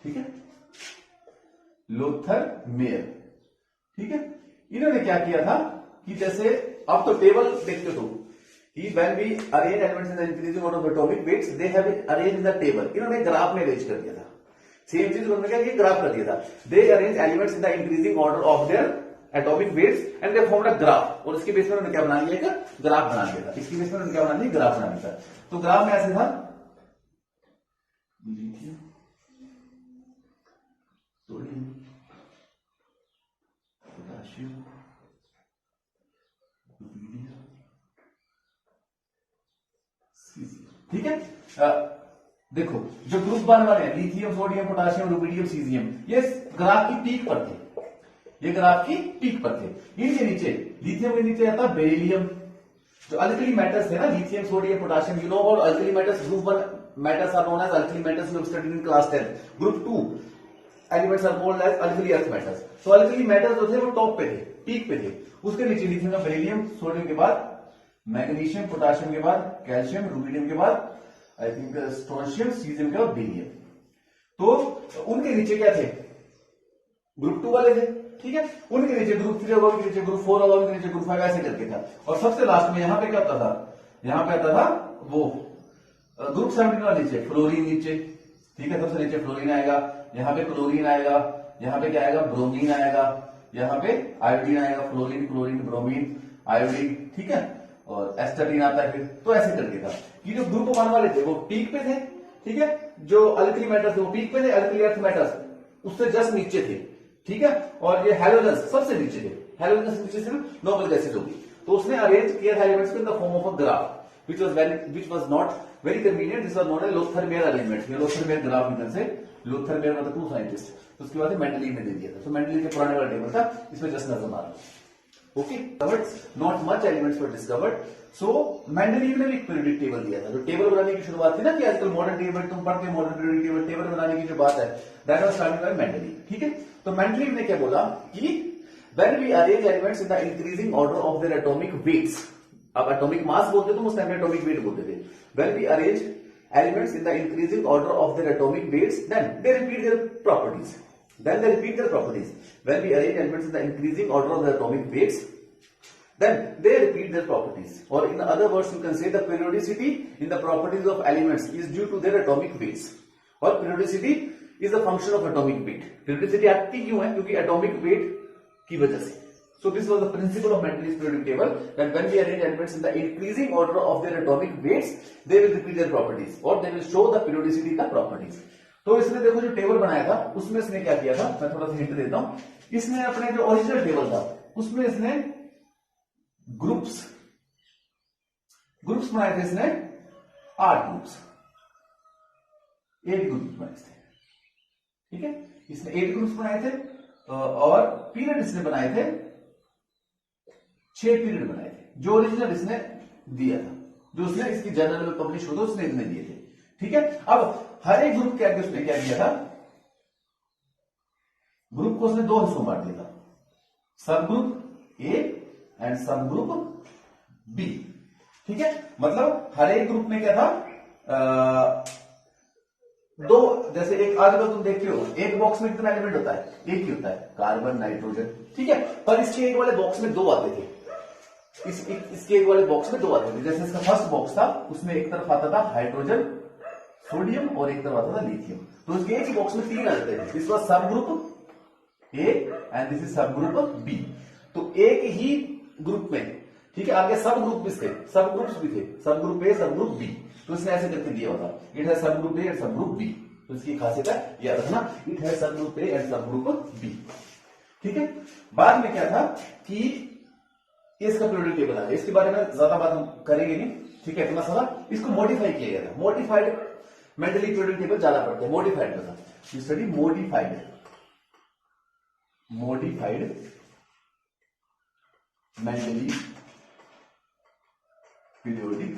ठीक है, Lothar Meyer. ठीक है, इन्होंने क्या किया था कि जैसे अब तो टेबल देखते हो कि when we arrange elements in the increasing order of atomic weights they have arrange in the table. इन्होंने ग्राफ में अरेंज कर दिया था, सेम चीज उन्होंने क्या किया, ग्राफ कर दिया था। They arrange elements in the increasing order of their atomic weights and they formed a graph. और इसके बेस पर उन्होंने क्या बना लिया, एक ग्राफ बना लिया था। इसके बेस पर उन्होंने क्या बना लिया, ग्राफ बना लिया था। तो ग्राफ में ऐसे था लिथियम, सोडियम, पोटेशियम, ठीक है। देखो जो ग्रुप 1 वाले हैं, lithium, sodium, potassium, rubidium, caesium, ये ग्राफ की पीक पर थे, ये ग्राफ की पीक पर थे। इनके नीचे, लिथियम के नीचे आता बेरिलियम, जो अल्कली मेटल्स थे ना, lithium, sodium, potassium, you know about alkali metals. Group 1 metals are known as alkali metals, we studied in class 10। Group 2 elements are called as alkali earth metals. तो alkali metals जो थे वो top पे थे, peak पे थे। उसके नीचे लिथियम, बेरिलियम, सोडियम के बाद मैग्नीशियम, पोटेशियम के बाद कैल्शियम, रुबिडियम के बाद आई थिंक स्ट्रोंशियम, सीजियम के बाद बेरियम। तो उनके नीचे क्या थे, ग्रुप 2 वाले थे। ठीक है, उनके नीचे ग्रुप 3 होगा, उनके नीचे ग्रुप 4 होगा, उनके नीचे ग्रुप 5, ऐसे करके था। और सबसे लास्ट में यहां पे क्या होता था, यहां पे आता था वो ग्रुप 17 वाले नीचे फ्लोरीन नीचे। ठीक है, सबसे नीचे फ्लोरीन आएगा, यहाँ पे क्लोरीन आएगा, यहाँ पे क्या आएगा, ब्रोमीन आएगा, यहाँ पे आयोडीन आएगा, फ्लोरीन, क्लोरीन, ब्रोमीन, आयोडीन। ठीक है, और एस्टाडीन आता है फिर। तो ऐसे करके था कि जो ग्रुप 1 वाले थे वो पीक पे थे। ठीक है, जो अल्कली मेटल्स थे वो पीक पे थे, अल्कली अर्थ मेटल्स उससे जस्ट नीचे थे। ठीक है, और ये हैलोजन्स सबसे नीचे थे, हैलोजन्स नीचे सिर्फ नोबल गैसेज होगी। तो उसने अरेंज किया था एलिमेंट्स को इन the form of a graph which was not very convenient. This was known as Lothar-Meyer arrangement. ये Lothar-Meyer ग्राफ निकल से, Lothar-Meyer मतलब 2 साइंटिस्ट। तो उसके बाद मेंडलीव ने दे दिया था। तो मेंडलीव के पुराने वाला टेबल था, इसमें जस्ट नजर मार। Okay, not much elements were discovered. So Mendeleev ने भी एक पीरियोडिक टेबल दिया था। जो टेबल बनाने की शुरुआत थी ना, कि आजकल मॉडर्न टेबल तुम पढ़ते हो, मॉडर्न पीरियोडिक टेबल बनाने की जो बात है, that was started by Mendeleev. ठीक है, तो मेंडलीव ने क्या बोला कि when we arrange elements in the increasing order of their atomic weights, अब एटॉमिक मास बोलते तो उस टाइम में एटॉमिक वेट बोलते थे। when we arrange elements in the increasing order of their atomic weights, then they repeat their properties. When we arrange elements in the increasing order of their atomic weights, then they repeat their properties. Or in other words, you can say the periodicity in the properties of elements is due to their atomic weights. और periodicity is the function of atomic weight. Periodicity आती क्यों है, क्योंकि atomic weight की वजह से। So this was the principle of Mendeleev's periodic table, that when we arrange elements in the increasing order of their atomic weights, they will repeat their properties or they will show the periodicity का properties. तो इसने देखो जो table बनाया था उसमें इसने क्या किया था, मैं थोड़ा सा हिंट देता हूं। इसने अपने जो ओरिजिनल टेबल था उसमें इसने ग्रुप्स बनाए थे, इसने 8 ग्रुप्स, 8 ग्रुप्स बनाए थे। ठीक है, इसने 8 ग्रुप्स बनाए थे और पीरियड इसने बनाए थे 6 पीरियड बनाए थे, जो ओरिजिनल इसने दिया था, जो उसने इसकी जर्नल में पब्लिश होता उसने इतने दिए थे। ठीक है, अब हर एक ग्रुप के आगे उसने क्या किया था, ग्रुप को उसने 2 हिस्सों बांट दिया था, सब ग्रुप ए एंड सब ग्रुप बी। ठीक है, मतलब हर एक ग्रुप में क्या था, 2, जैसे एक आजकल तुम देखते हो एक बॉक्स में कितना एलिमेंट होता है, एक ही होता है, कार्बन, नाइट्रोजन। ठीक है, पर इसके एक वाले बॉक्स में 2 आते थे, इसके एक वाले बॉक्स में 2 आते थे। जैसे इसका फर्स्ट बॉक्स था, उसमें एक तरफ आता था हाइड्रोजन, सोडियम, और एक तरफ आता था लिथियम। तो उसके एक ही बॉक्स में 3 आते थे। दिस वाज सब group A and this is सब ग्रुप बी। तो एक ही ग्रुप में, ठीक है, आगे सब ग्रुप भी थे, सब ग्रुप्स भी थे, सब ग्रुप ए, सब ग्रुप बी। तो इसने ऐसे करके दिया होता, इट है सब ग्रुप ए एंड सब ग्रुप बी। तो इसकी खासियत है, याद रखना, इट है सब ग्रुप ए एंड सब ग्रुप बी। ठीक है, बाद में क्या था कि इसका पीरियोडिक टेबल आ गया, इसके बारे में ज्यादा बात हम करेंगे नहीं। ठीक है, इतना सारा इसको मॉडिफाई किया गया था। मॉडिफाइड मेंडलीव पीरियोडिक टेबल ज्यादा पढ़ते हैं, मॉडिफाइड में था, you study modified Mendeleev periodic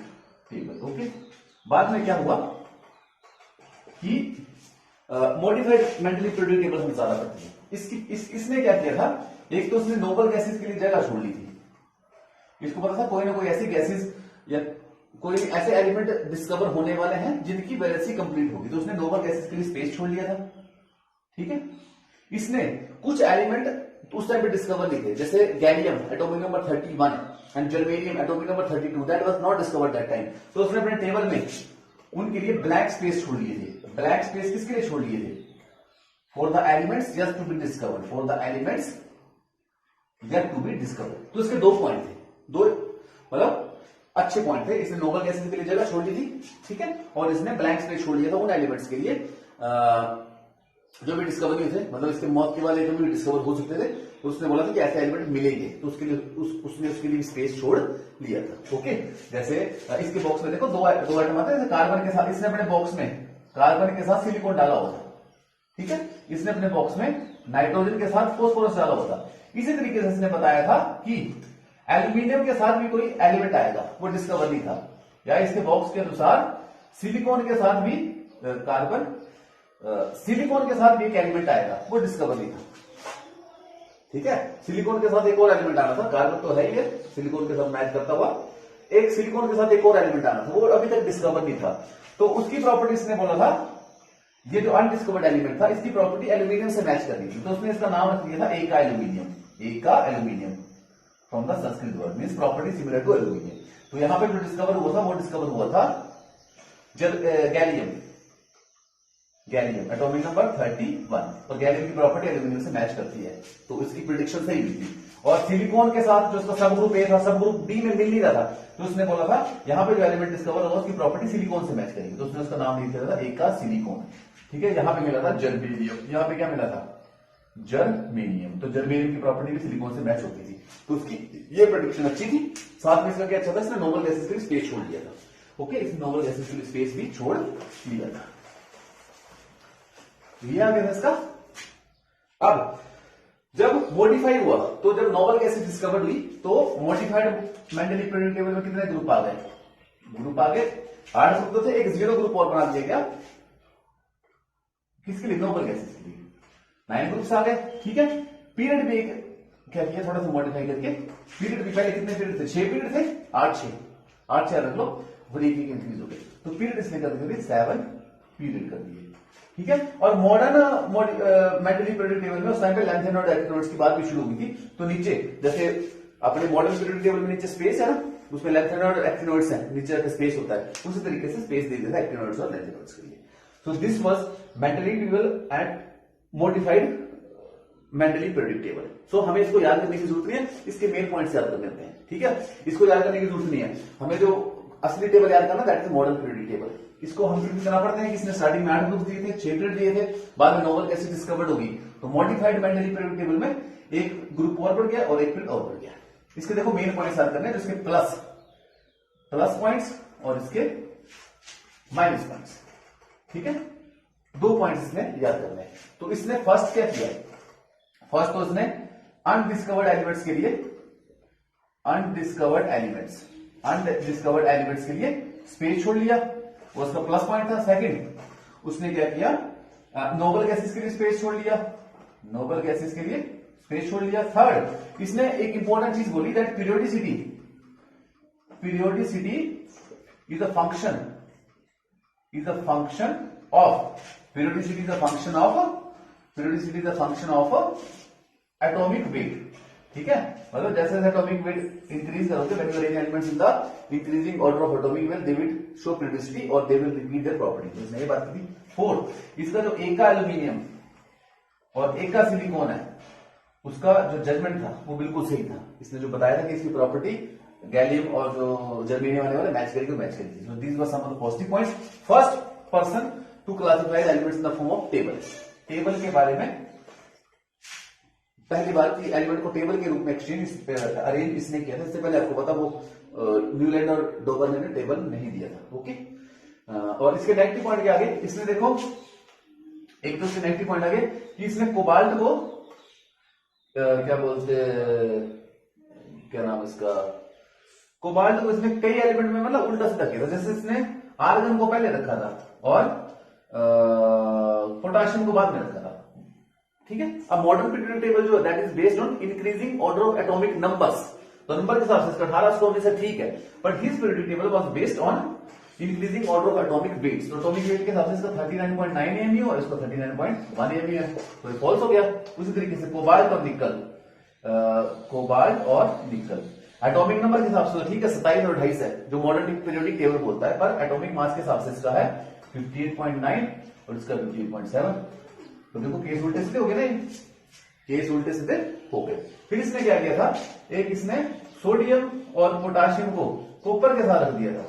table. Okay, बाद में क्या हुआ कि मॉडिफाइड मेंडलीव पीरियोडिक टेबल हम ज्यादा पढ़ते हैं। इसने क्या किया था, एक तो उसने नोबल गैसेस के लिए जगह छोड़ ली थी। इसको पता था कोई ना कोई ऐसी गैसेस या कोई ऐसे एलिमेंट डिस्कवर होने वाले हैं जिनकी वजह से कंप्लीट होगी, तो उसने नोबल गैसेस के लिए स्पेस छोड़ लिया था। ठीक है। इसने कुछ एलिमेंट उस टाइम पे डिस्कवर नहीं थे, जैसे gallium atomic number 31 and germanium atomic number 32, that was not discovered that time. तो उसने अपने टेबल में उनके लिए ब्लैंक स्पेस छोड़ लिए थे। ब्लैंक स्पेस किसके लिए छोड़ लिए थे? For the elements yet to be discovered, for the elements yet to be discovered. तो इसके 2 पॉइंट थे, 2 मतलब अच्छे पॉइंट थे। इसने नोबल गैसेस के लिए जगह छोड़ दी थी, ठीक है, और इसने ब्लैंक स्पेस छोड़ दिया था उन एलिमेंट्स के लिए जो भी डिस्कवर नहीं थे, मतलब इसके मौत के बाद जो भी डिस्कवर हो सकते थे। तो उसने बोला था कि ऐसे एलिमेंट मिलेंगे, तो उसके लिए उसने उसके लिए स्पेस छोड़ लिया था। ओके, जैसे इसके बॉक्स में देखो दो आइटम आते हैं, जैसे कार्बन के साथ इसने अपने बॉक्स में कार्बन के साथ सिलिकॉन डाला हुआ था, ठीक है। इसने अपने बॉक्स में नाइट्रोजन के साथ फॉस्फोरस डाला हुआ था। इसी तरीके से इसने बताया था कि एल्यूमिनियम के साथ भी कोई एलिमेंट आएगा, वो डिस्कवर नहीं था। या इसके बॉक्स के अनुसार सिलिकॉन के साथ भी सिलिकॉन के साथ भी एक एलिमेंट आएगा, वो डिस्कवर नहीं था, ठीक है। सिलिकॉन के साथ एक और एलिमेंट आना था, कार्बन तो है ही है, सिलिकॉन के साथ मैच करता हुआ एक सिलिकॉन के साथ एक और एलिमेंट आना था, वो अभी तक डिस्कवर नहीं था। तो उसकी प्रॉपर्टीज ने बोला था, ये जो अनडिस्कवर्ड एलिमेंट था इसकी प्रॉपर्टी एल्यूमिनियम से मैच करनी थी, तो उसने इसका नाम रख दिया था एका एल्यूमिनियम। एका aluminium from the Sanskrit word means property similar to aluminium. तो यहां पे जो डिस्कवर हुआ था वो डिस्कवर हुआ था गैलियम एटॉमिक नंबर 31, और गैलियम की प्रॉपर्टी एल्यूमिनियम से मैच करती है, तो इसकी प्रिडिक्शन सही हुई थी। और सिलिकॉन के साथ जो उसका सब ग्रुप ए था, सब ग्रुप डी में मिल नहीं रहा था, तो उसने बोला था यहाँ पे जो एलिमेंट डिस्कवर होगा उसकी प्रॉपर्टी सिलिकॉन से मैच करेगी, तो उसने उसका नाम लिख दिया था एका सिलिकॉन, ठीक है। यहाँ पे मिला था जर्मेनियम, यहाँ पे क्या मिला था? जर्मेनियम। तो जर्मेनियम की प्रॉपर्टी भी सिलिकॉन से मैच होती थी, तो उसकी ये प्रेडिक्शन अच्छी थी। साथ में इसका क्या अच्छा था, इसने नोबल गैसेस के लिए स्पेस छोड़ दिया था। ओके, इस नोबल गैसेस के लिए स्पेस भी छोड़ लिया था। ये आ गया इसका। अब जब मॉडिफाई हुआ, तो जब नोबल गैसेस डिस्कवर हुई तो मॉडिफाइड मेंडली पीरियोडिक टेबल में कितने ग्रुप आ गए? ग्रुप आ गए 8 ग्रुप तो थे, एक 0 ग्रुप और बना दिया गया, किसके लिए? नोबल गैसेस के लिए 9 ग्रुप्स आ गए, ठीक है। पीरियड भी क्या किया, थोड़ा सा मॉडिफाई करके पीरियड भी, पहले कितने पीरियड थे? 6 पीरियड थे, 8 6 रख लो, और एक इंक्रीज हो गए, तो पीरियड इसने कर दिए 7 पीरियड कर दिए, ठीक है। और मॉडर्न मेंडली पीरियोडिक टेबल में उस टाइम पे लेंथेन और एक्टिनोइड्स की बात भी शुरू हुई थी, तो नीचे जैसे अपने मॉडर्न पीरियोडिक टेबल में नीचे स्पेस है ना, उसमें लेंथेन और एक्टिनोइड्स है, नीचे स्पेस होता है, उसी तरीके से स्पेस दे दिया था एक्टिनोइड्स और लेंथेनोइड्स के लिए। So this was Mendeleev table and modified Mendeleev periodic table. So हमें इसको याद करने की जरूरत नहीं है, इसके मेन पॉइंट्स याद कर लेते हैं, ठीक है। इसको याद करने की जरूरत नहीं है, हमें जो असली टेबल याद करना that is modern periodic table. इसको हम प्रिंट करना पड़ता है कि इसने स्टार्टिंग में 8 ग्रुप दिए थे, 6 पीरियड दिए थे, बाद में नोबल गैसेस डिस्कवर्ड होगी, तो मॉडिफाइड मेंडली पीरियोडिक टेबल में एक ग्रुप और बढ़ गया और एक पीरियड और बढ़ गया। इसके देखो मेन पॉइंट्स याद करने हैं, जिसके प्लस पॉइंट्स और इसके माइनस पॉइंट्स, ठीक है। 2 पॉइंट्स इसने याद करने हैं। तो इसने फर्स्ट क्या किया? फर्स्ट तो इसने अनडिस्कवर्ड एलिमेंट्स के लिए स्पेस छोड़ लिया, वो उसका प्लस पॉइंट था। सेकंड, उसने क्या किया? नोबल गैसेस के लिए स्पेस छोड़ लिया, थर्ड, इसने एक इंपॉर्टेंट चीज बोली that periodicity is a function of atomic weight, ठीक है। मतलब जैसे जैसे एटॉमिक वेट इंक्रीज करोगे, when you arrange elements in the increasing order of atomic weight, they will show periodicity और they will repeat their property. इसने ये बात की। फोर्थ, इसका जो एका एल्यूमिनियम और एका सिलिकॉन है, उसका जो जजमेंट था वो बिल्कुल सही था। इसने जो बताया था कि इसकी प्रॉपर्टी गैलियम और जो जर्मेनियम वाले मैच करेगी। So these were some of the positive points. First person to classify elements in the form of table के बारे में पहली बार की एलिमेंट को टेबल के रूप में अरेंज इसने किया था। इससे पहले आपको पता वो न्यूलैंड और डोबर्ने ने टेबल नहीं दिया था, ओके। और इसके नेगेटिव पॉइंट के आगे इसने देखो, एक तो इसके नेगेटिव पॉइंट आगे कि इसने कोबाल्ट को क्या बोलते, क्या नाम इसका, कोबाल्ट को इसने कई एलिमेंट में मतलब उल्टा सीधा किया था। जैसे इसने आर्गन को पहले रखा था और पोटाशियम को बाद में रखा था, ठीक है। अब मॉडर्न पीरियोडिक टेबल जो that is based on increasing order of atomic numbers, तो नंबर के हिसाब से 1819 ठीक है, but his periodic table was based on increasing order of atomic weights, तो एटॉमिक वेट के हिसाब से इसका 39.9 AMU और इसका 39.1 AMU है, तो ये फॉल्स हो गया। उसी तरीके से कोबाल्ट और निकल, कोबाल्ट और निकल एटॉमिक नंबर के हिसाब से तो ठीक है 27 और 28 है जो मॉडर्न पीरियोडिक टेबल बोलता है, पर एटॉमिक मास के हिसाब से इसका है 58.9 और इसका 58.7। तो देखो केस उल्टे सीधे हो गए ना, केस उल्टे सीधे हो गए। फिर इसने क्या किया था, एक इसने सोडियम और पोटाशियम को कॉपर के साथ रख दिया था,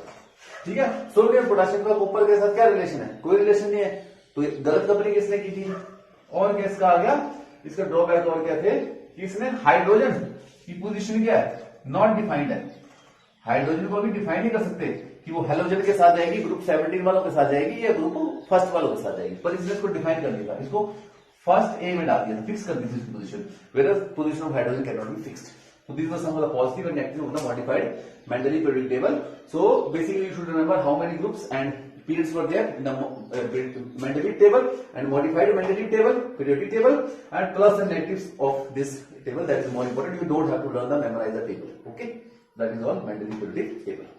ठीक है। सोडियम पोटाशियम का कॉपर के साथ क्या रिलेशन है, कोई रिलेशन नहीं है, तो गलत कपलिंग इसने की थी। और क्या इसका आ गया, इसका ड्रॉबैक और क्या थे कि इसने हाइड्रोजन की पोजीशन क्या है, नॉट डिफाइंड है। हाइड्रोजन को भी डिफाइन नहीं कर सकते कि वो हेलोजन के साथ जाएगी, ग्रुप 17 वालों के साथ जाएगी या ग्रुप फर्स्ट वालों के साथ जाएगी, पर इसने इसको डिफाइन कर दिया था, इसको फर्स्ट ए में डाल दिया था, फिक्स कर दी थी इसकी position, where position of hydrogen can not be fixed. So these were some of the positive and negative of the modified Mendeleev periodic table. So basically you should remember how many groups and periods were there in the Mendeleev table and modified Mendeleev table, periodic table, and plus and negatives of this table. That is more important. You don't have to learn the memorize the table. Okay, that is all Mendeleev periodic table.